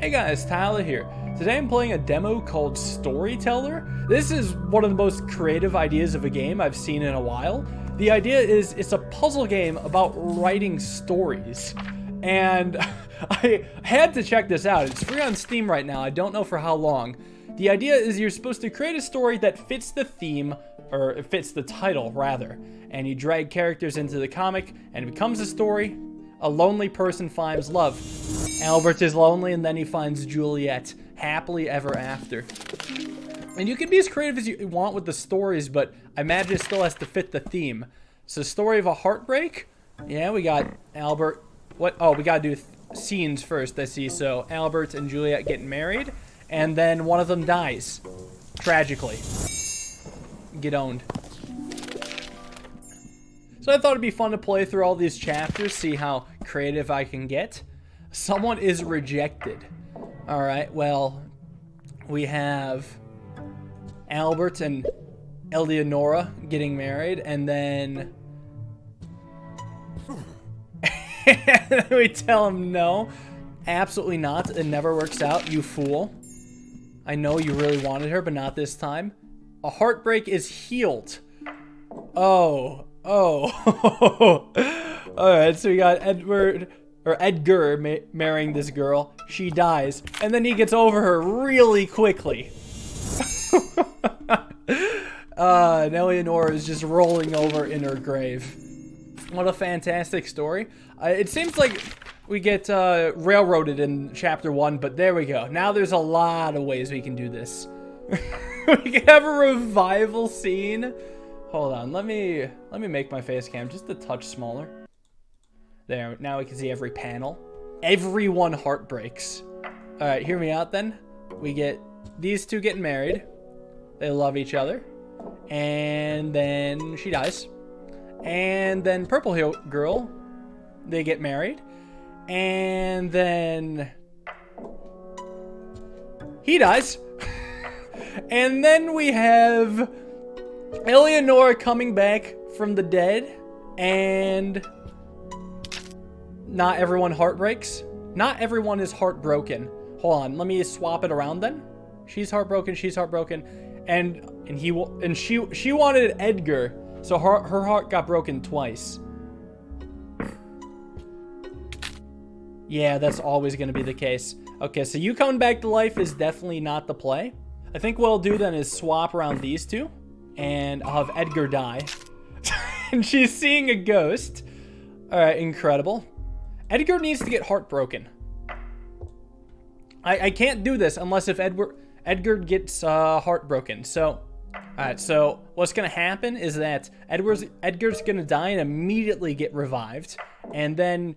Hey guys, Tyler here. Today I'm playing a demo called Storyteller. This is one of the most creative ideas of a game I've seen in a while. The idea is it's a puzzle game about writing stories. And I had to check this out. It's free on Steam right now. I don't know for how long. The idea is you're supposed to create a story that fits the theme, or it fits the title rather. And you drag characters into the comic and it becomes a story. A lonely person finds love. Albert is lonely and then he finds Juliet. Happily ever after. And you can be as creative as you want with the stories, but I imagine it still has to fit the theme. So, story of a heartbreak? Yeah, we got Albert. What? Oh, we gotta do scenes first, I see. So, Albert and Juliet getting married, and then one of them dies. Tragically. Get owned. So I thought it'd be fun to play through all these chapters, see how creative I can get. Someone is rejected. Alright, well, we have Albert and Eleonora getting married, and then we tell him no. Absolutely not. It never works out, you fool. I know you really wanted her, but not this time. A heartbreak is healed. Oh. Alright, so we got Edgar marrying this girl. She dies, and then he gets over her really quickly. And Eleonora is just rolling over in her grave. What a fantastic story. It seems like we get railroaded in chapter 1, but there we go. Now there's a lot of ways we can do this. We can have a revival scene. Hold on, let me make my face cam just a touch smaller. There, now we can see every panel. Everyone heartbreaks. Alright, hear me out then. We get these two getting married. They love each other. And then she dies. And then Purple Hill Girl, they get married. And then he dies. And then we have Eleonora coming back from the dead, and not everyone heartbreaks. Not everyone is heartbroken. Hold on, let me swap it around then. She's heartbroken, and she wanted Edgar, so her heart got broken twice. Yeah, that's always going to be the case. Okay, so you coming back to life is definitely not the play. I think what I'll do then is swap around these two. And I'll have Edgar die. And she's seeing a ghost. Alright, incredible. Edgar needs to get heartbroken. I can't do this unless if Edgar gets heartbroken. So, alright, so what's going to happen is that Edgar's going to die and immediately get revived. And then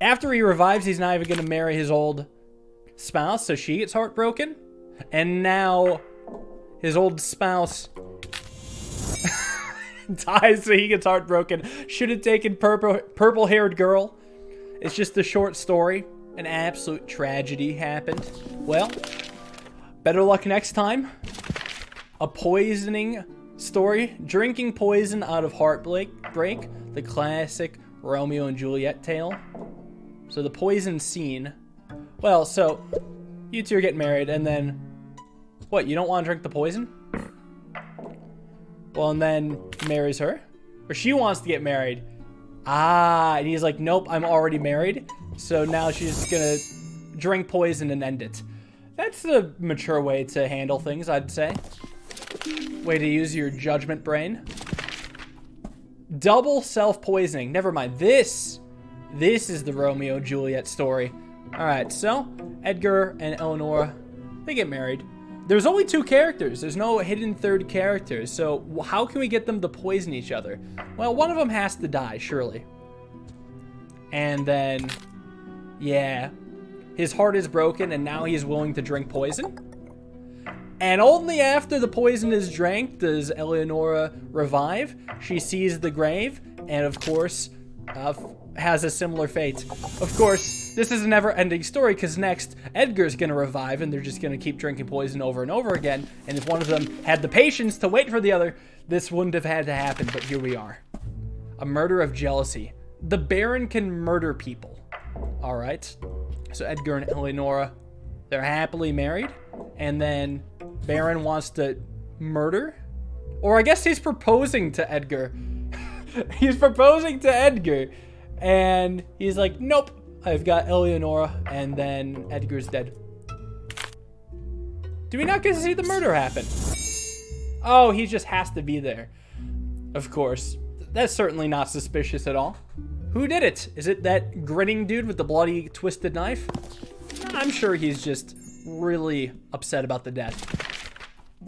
after he revives, he's not even going to marry his old spouse. So she gets heartbroken. And now his old spouse dies, so he gets heartbroken. Should have taken purple-haired girl. It's just a short story. An absolute tragedy happened. Well, better luck next time. A poisoning story. Drinking poison out of heartbreak. The classic Romeo and Juliet tale. So the poison scene. Well, so you two are getting married, and then what? You don't want to drink the poison? Well, and then he marries her. Or she wants to get married. Ah, and he's like, nope, I'm already married. So now she's just gonna drink poison and end it. That's a mature way to handle things, I'd say. Way to use your judgment brain. Double self-poisoning. Never mind. This is the Romeo and Juliet story. Alright, so Edgar and Eleonora, they get married. There's only two characters. There's no hidden third character. So how can we get them to poison each other? Well, one of them has to die, surely. And then, yeah, his heart is broken and now he's willing to drink poison. And only after the poison is drank does Eleonora revive. She sees the grave and, of course, has a similar fate. Of course, this is a never-ending story because next, Edgar's gonna revive and they're just gonna keep drinking poison over and over again. And if one of them had the patience to wait for the other, this wouldn't have had to happen, but here we are. A murder of jealousy. The Baron can murder people. Alright. So Edgar and Eleonora, They're happily married. And then Baron wants to murder. Or I guess he's proposing to Edgar. He's proposing to Edgar. And he's like, nope, I've got Eleonora. And then Edgar's dead. Do we not get to see the murder happen? Oh, he just has to be there. Of course. That's certainly not suspicious at all. Who did it? Is it that grinning dude with the bloody twisted knife? I'm sure he's just really upset about the death.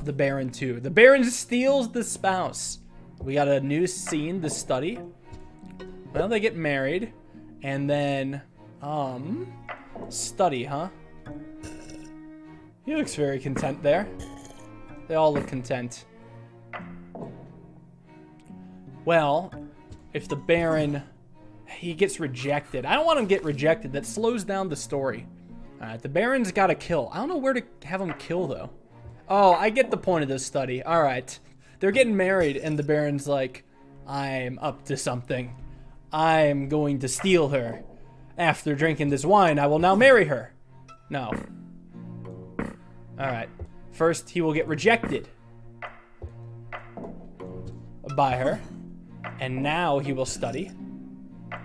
The Baron too. The Baron steals the spouse. We got a new scene, the study. Well, they get married. And then, study, huh? He looks very content there. They all look content. Well, if the Baron, he gets rejected. I don't want him to get rejected. That slows down the story. Alright, the Baron's got to kill. I don't know where to have him kill, though. Oh, I get the point of this study. Alright. They're getting married, and the Baron's like, I'm up to something. I'm going to steal her. After drinking this wine, I will now marry her. No. Alright. First, he will get rejected by her. And now he will study.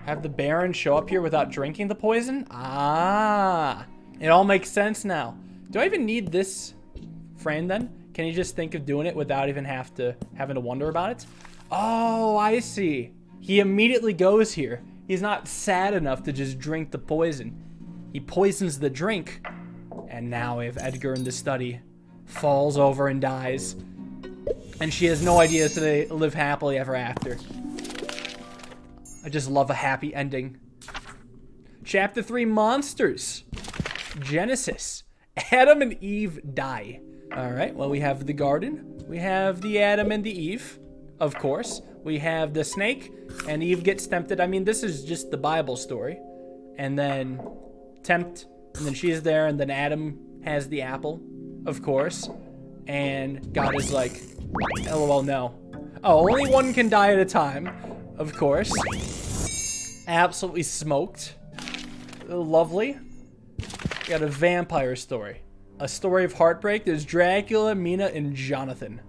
Have the Baron show up here without drinking the poison? Ah. It all makes sense now. Do I even need this frame then? Can he just think of doing it without even having to wonder about it? Oh, I see. He immediately goes here. He's not sad enough to just drink the poison. He poisons the drink. And now we have Edgar in the study. Falls over and dies. And she has no idea, so they live happily ever after. I just love a happy ending. Chapter 3, Monsters. Genesis. Adam and Eve die. Alright, well, we have the garden. We have the Adam and the Eve, of course. We have the snake, and Eve gets tempted. I mean, this is just the Bible story. And then tempt, and then she's there, and then Adam has the apple, of course. And God is like, LOL, no. Oh, only one can die at a time, of course. Absolutely smoked. Lovely. We got a vampire story. A story of heartbreak. There's Dracula, Mina, and Jonathan.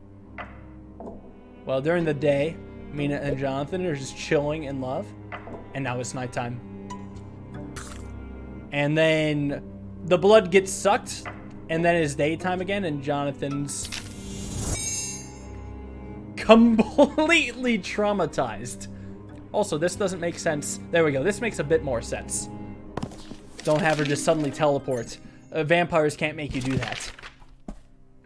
Well, during the day, Mina and Jonathan are just chilling in love. And now it's nighttime. And then the blood gets sucked. And then it's daytime again. And Jonathan's completely traumatized. Also, this doesn't make sense. There we go. This makes a bit more sense. Don't have her just suddenly teleport. Vampires can't make you do that.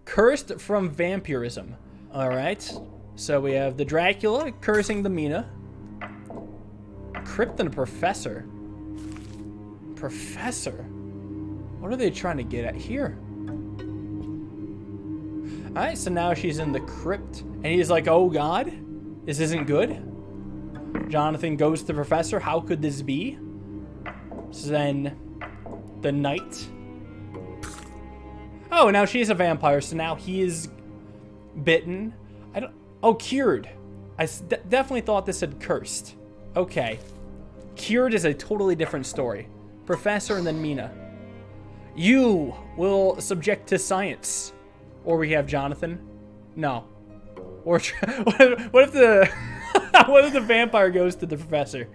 Cursed from vampirism. Alright. So we have the Dracula cursing the Mina. Crypt and a professor. Professor? What are they trying to get at here? Alright, so now she's in the crypt. And he's like, oh God, this isn't good. Jonathan goes to the professor. How could this be? So then the knight. Oh, now she's a vampire. So now he is bitten. Oh, cured. I definitely thought this said cursed. Okay. Cured is a totally different story. Professor and then Mina. You will subject to science. Or we have Jonathan. No. Or what if the what if the vampire goes to the professor?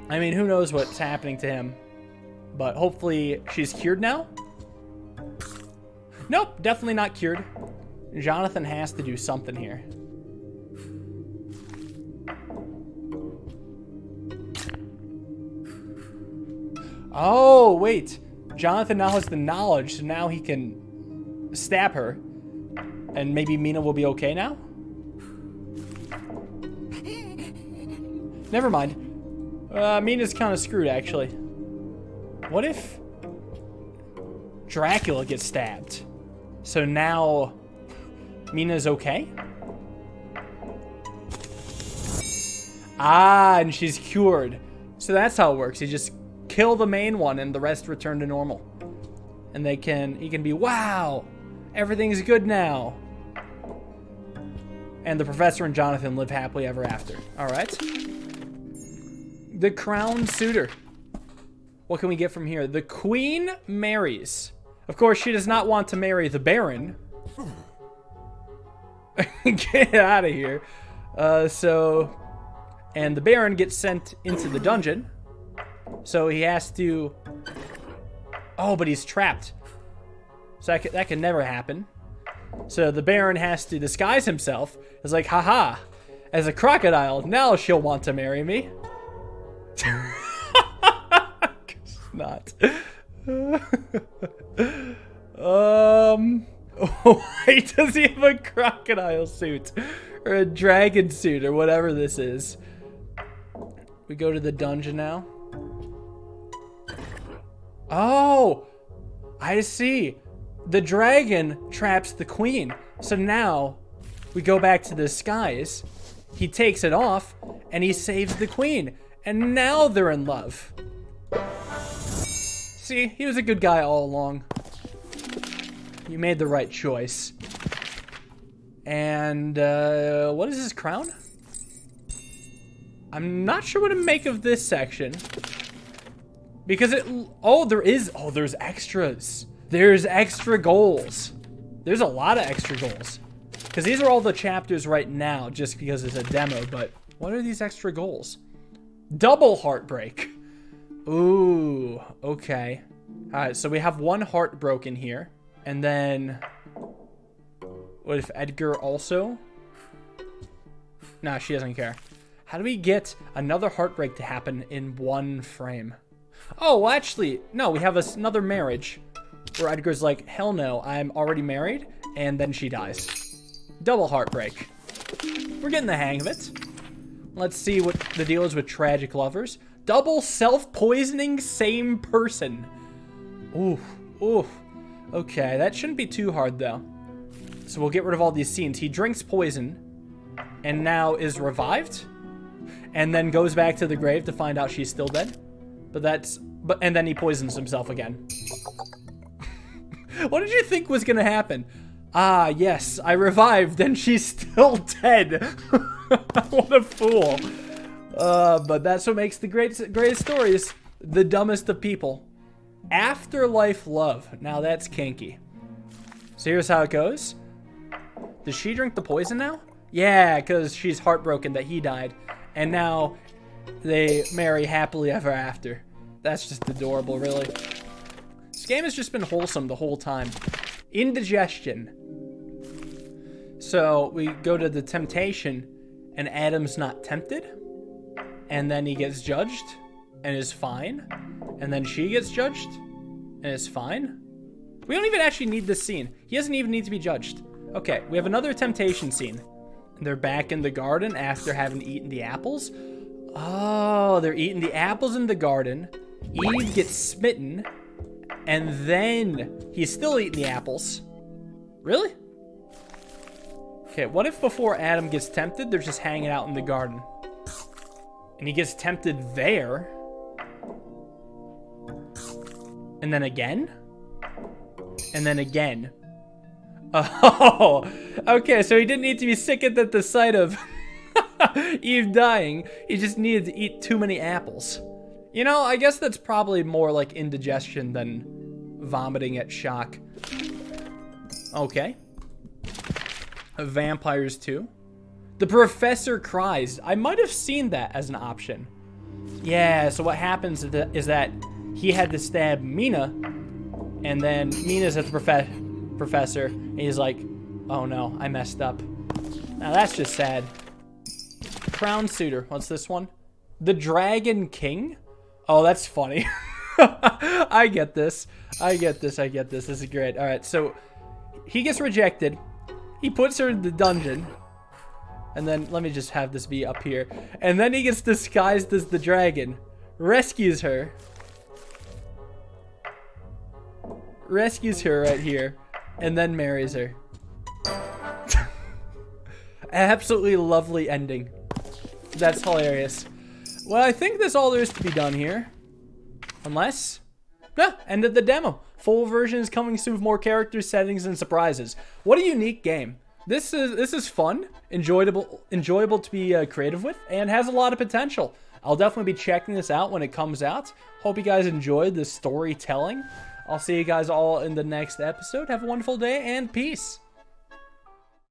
I mean, who knows what's happening to him. But hopefully she's cured now. Nope, definitely not cured. Jonathan has to do something here. Oh, wait. Jonathan now has the knowledge, so now he can stab her. And maybe Mina will be okay now? Never mind. Mina's kind of screwed, actually. What if Dracula gets stabbed? So now Mina's okay? Ah, and she's cured. So that's how it works. You just kill the main one and the rest return to normal. And he can be, wow, everything's good now. And the professor and Jonathan live happily ever after. All right. The crown suitor. What can we get from here? The Queen Marries. Of course, she does not want to marry the Baron. Get out of here. And the Baron gets sent into the dungeon. So he has to... Oh, but he's trapped. So that can never happen. So the Baron has to disguise himself. It's like, haha, as a crocodile, now she'll want to marry me. Not. Why does he have a crocodile suit? Or a dragon suit, or whatever this is. We go to the dungeon now. Oh, I see. The dragon traps the queen. So now we go back to the skies. He takes it off and he saves the queen. And now they're in love. See, he was a good guy all along. You made the right choice. And what is his crown? I'm not sure what to make of this section. Because there's extras. There's extra goals. There's a lot of extra goals. Because these are all the chapters right now, just because it's a demo, but what are these extra goals? Double heartbreak. Ooh, okay. Alright, so we have one heart broken here. And then... What if Edgar also? Nah, she doesn't care. How do we get another heartbreak to happen in one frame? Oh, well, actually, no, we have another marriage. Where Edgar's like, hell no, I'm already married. And then she dies. Double heartbreak. We're getting the hang of it. Let's see what the deal is with tragic lovers. Double self-poisoning, same person. Ooh, ooh. Okay, that shouldn't be too hard, though. So we'll get rid of all these scenes. He drinks poison and now is revived and then goes back to the grave to find out she's still dead. And then he poisons himself again. What did you think was going to happen? Ah, yes, I revived and she's still dead. What a fool. But that's what makes the greatest stories the dumbest of people. Afterlife Love. Now that's kinky. So here's how it goes. Does she drink the poison now? Yeah, because she's heartbroken that he died. And now they marry happily ever after. That's just adorable, really. This game has just been wholesome the whole time. Indigestion. So we go to the temptation and Adam's not tempted. And then he gets judged and is fine. And then she gets judged and is fine. We don't even actually need this scene. He doesn't even need to be judged. Okay, we have another temptation scene. They're back in the garden after having eaten the apples. Oh, they're eating the apples in the garden. Eve gets smitten. And then he's still eating the apples. Really? Okay, what if before Adam gets tempted, they're just hanging out in the garden? And he gets tempted there. And then again. And then again. Oh, okay, so he didn't need to be sickened at the sight of Eve dying. He just needed to eat too many apples. You know, I guess that's probably more like indigestion than vomiting at shock. Okay. Vampires 2. The professor cries. I might have seen that as an option. Yeah, so what happens is that he had to stab Mina, and then Mina's at the professor, and he's like, oh no, I messed up. Now that's just sad. Crown Suitor. What's this one? The Dragon King? Oh, that's funny. I get this. I get this. This is great. All right, so he gets rejected. He puts her in the dungeon. And then, let me just have this be up here. And then he gets disguised as the dragon. Rescues her. Rescues her right here. And then marries her. Absolutely lovely ending. That's hilarious. Well, I think that's all there is to be done here. Unless... end of the demo. Full version is coming soon with more characters, settings, and surprises. What a unique game. This is fun, enjoyable to be creative with, and has a lot of potential. I'll definitely be checking this out when it comes out. Hope you guys enjoyed the storytelling. I'll see you guys all in the next episode. Have a wonderful day and peace.